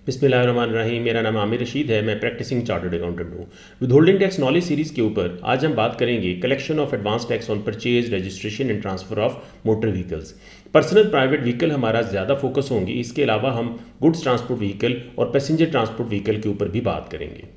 बिस्मिल्लाहिर्रहमानिर्रहीम। मेरा नाम आमिर रशीद है। मैं प्रैक्टिसिंग चार्टर्ड अकाउंटेंट हूँ। विदहोल्डिंग टैक्स नॉलेज सीरीज़ के ऊपर आज हम बात करेंगे collection of advance tax on purchase, registration and transfer of motor vehicles. Personal private vehicle हमारा ज़्यादा फोकस होंगे। इसके अलावा हम गुड्स ट्रांसपोर्ट व्हीकल और पैसेंजर ट्रांसपोर्ट व्हीकल के ऊपर भी बात करेंगे।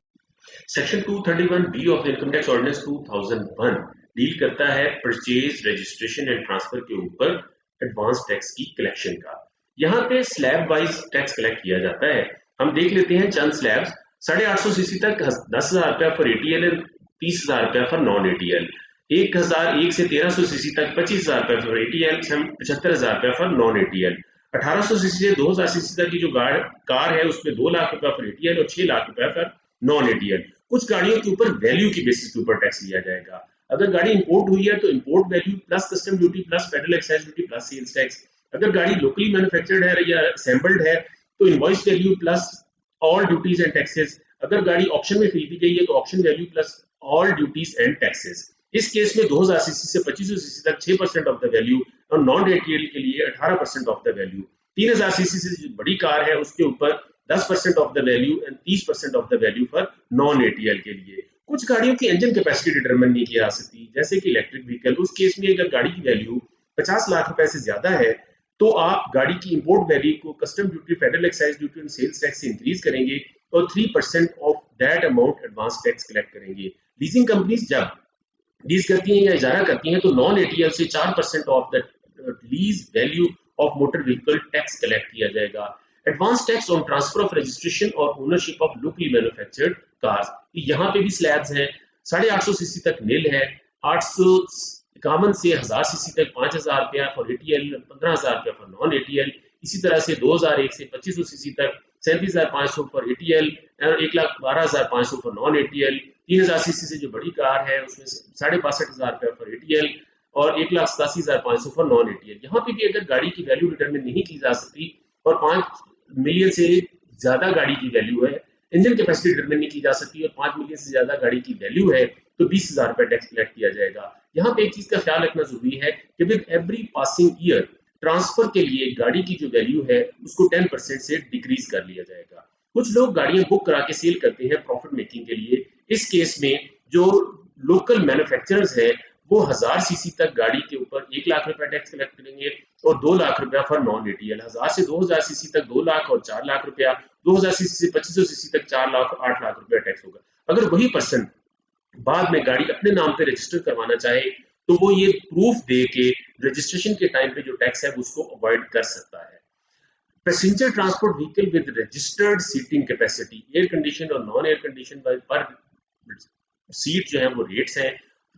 Section 231 B of the income tax ordinance 2001 deal करता है परचेज, रजिस्ट्रेशन एंड ट्रांसफर के ऊपर एडवांस टैक्स की कलेक्शन का। यहाँ पे स्लैब वाइज टैक्स कलेक्ट किया जाता है। हम देख लेते हैं चंद स्लैब्स। 850 सीसी तक 10,000 रुपया फॉर एटीएल एंड 30,000 रुपया फॉर नॉन एटीएल। 1001 से 1300 सीसी तक 25,000 रुपया फॉर एटीएल, 75,000 रुपया फॉर नॉन एटीएल। 1800 सीसी से 2000 सीसी तक की जो कार है उसमें 2 लाख रुपया फॉर एटीएल और 6 लाख रुपया फॉर नॉन एटीएल। कुछ गाड़ियों के ऊपर वैल्यू की बेसिस के ऊपर टैक्स लिया जाएगा। अगर गाड़ी इंपोर्ट हुई है तो import value plus custom duty plus federal excise duty plus sales tax. अगर गाड़ी लोकली मैन्युफैक्चर्ड है या असेंबल्ड है तो invoice value plus all duties and taxes. अगर गाड़ी ऑक्शन में खरीदी गई है तो auction value plus all duties and taxes. इस केस में 2000 सीसी से 2500 सीसी तक 6% ऑफ द वैल्यू और नॉन एटीएल के लिए 18% ऑफ द वैल्यू। 3000 सीसी से जो बड़ी कार है उसके ऊपर 10% of the value and 30% of the value for non ATL के लिए। कुछ गाड़ियों की इंजन कैपेसिटी डिटरमिन नहीं की जा सकती, जैसे कि इलेक्ट्रिक व्हीकल। उस केस में अगर गाड़ी की वैल्यू 50 लाख रुपए से ज्यादा है तो आप गाड़ी की इंपोर्ट वैल्यू को custom duty, federal excise duty और सेल्स टैक्स से इंक्रीज करेंगे और 3% of that amount advance tax collect करेंगे। लीजिंग कंपनीज जब लीज करती हैं या इजारा करती हैं तो नॉन एटीएल से 4% of the lease value of motor vehicle tax collect किया जाएगा। Advance tax on transfer of registration और ownership of locally manufactured cars, यहाँ पे भी स्लैब्स हैं। 850 सीसी तक नील है, 851 से 1000 सीसी तक 5000 रुपया फॉर एटीएल, 15,000 रुपया फॉर नॉन एटीएल। इसी तरह से 2001 से 2500 सीसी तक 37,500 फॉर एटीएल और 1,12,500 फॉर नॉन एटीएल। 3000 सीसी से जो बड़ी कार है उसमें 65,500 रुपया फॉर एटीएल और 1,87,500 फॉर नॉन एटीएल। यहाँ पे भी अगर गाड़ी की वैल्यू डिटरमिन नहीं की जा सकती और 5 मिलियन से ज्यादा गाड़ी की वैल्यू है, इंजन कैपेसिटी डिटरमिन नहीं की जा सकती और 5 मिलियन से ज्यादा गाड़ी की वैल्यू है तो 20,000 रुपए टैक्स कलेक्ट किया जाएगा। यहाँ पे एक चीज का ख्याल रखना जरूरी है कि with every passing year transfer के लिए गाड़ी की जो वैल्यू है उसको 10% से डिक्रीज कर लिया जाएगा। कुछ लोग गाड़ियां बुक करा के सेल करते हैं प्रॉफिट मेकिंग के लिए। इस केस में जो लोकल मैन्युफैक्चरर्स है वो 1000 सीसी तक गाड़ी के ऊपर 1 लाख रुपया टैक्स कलेक्ट करेंगे और 2 लाख रुपया फॉर नॉन एटीएल। 1000 से 2000 सीसी तक 2 लाख और 4 लाख रुपया, 2000 सीसी से 2500 सीसी तक 4 लाख और 8 लाख रुपया टैक्स होगा। अगर वही पर्सन बाद में गाड़ी अपने नाम पे रजिस्टर करवाना चाहे तो वो ये प्रूफ दे के रजिस्ट्रेशन के टाइम पे जो टैक्स है उसको अवॉइड कर सकता है। Passenger transport vehicle with registered seating capacity, air condition और नॉन एयर कंडीशन पर सीट जो है वो रेट्स हैं।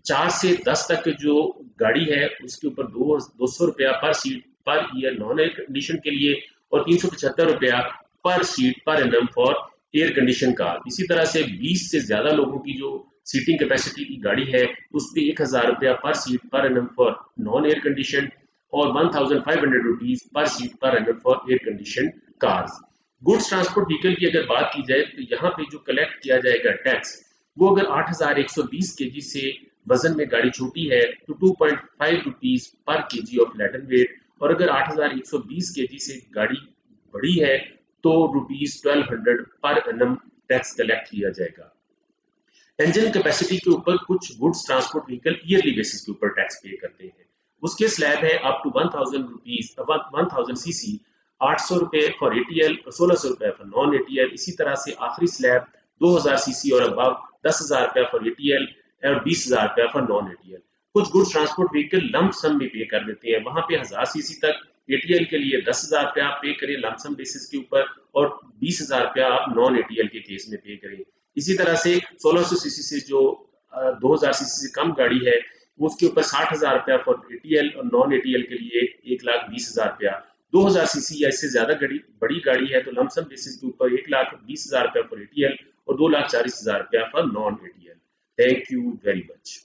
4 से 10 तक जो गाड़ी है उसके ऊपर 200 रुपया पर seat per year non air condition के लिए और 375 रुपया पर seat per annum for air condition car. इसी तरह से 20 से ज्यादा लोगों की जो सीटिंग कैपेसिटी की गाड़ी है उस पर 1000 रुपया पर seat per annum for non air condition और 1500 rupees per seat per annum for air condition cars. Goods transport vehicle की अगर बात की जाए तो यहाँ पे जो कलेक्ट किया जाएगा टैक्स वो अगर 8120 केजी से वजन में गाड़ी छोटी है तो 2.5 rupees per KG of laden wait और अगर 8120 केजी से गाड़ी बड़ी है तो rupees 1200 per annum tax collect किया जाएगा। इंजन कैपेसिटी के ऊपर कुछ goods transport vehicle yearly basis के ऊपर टैक्स पे करते हैं। उसके स्लैब है अप टू 1000 रुपीज 1000 सीसी 800 रुपए फॉर एटीएल, 1600 रुपए फॉर नॉन एटीएल। इसी तरह से आखिरी स्लैब 2000 सीसी और अबव 10,000 रुपया फॉर एटीएल और 20,000 रुपया फॉर नॉन एटीएल। कुछ गुड्स ट्रांसपोर्ट व्हीकल लंप सम में पे कर देते हैं। वहां पे 1000 सीसी तक एटीएल के लिए 10,000 रुपया पे करें लंप सम बेसिस के ऊपर और 20,000 रुपया आप नॉन एटीएल के केस में पे करें। इसी तरह से 1600 सीसी से जो 2000 सीसी से कम गाड़ी है उसके ऊपर 60,000 रुपया फॉर एटीएल और नॉन एटीएल के लिए 1,20,000 रुपया। 2000 सीसी या इससे ज्यादा बड़ी गाड़ी है तो लमसम बेसिस के ऊपर 1,20,000 रुपया फॉर एटीएल और 2,40,000 रुपया for non ATL. Thank you very much.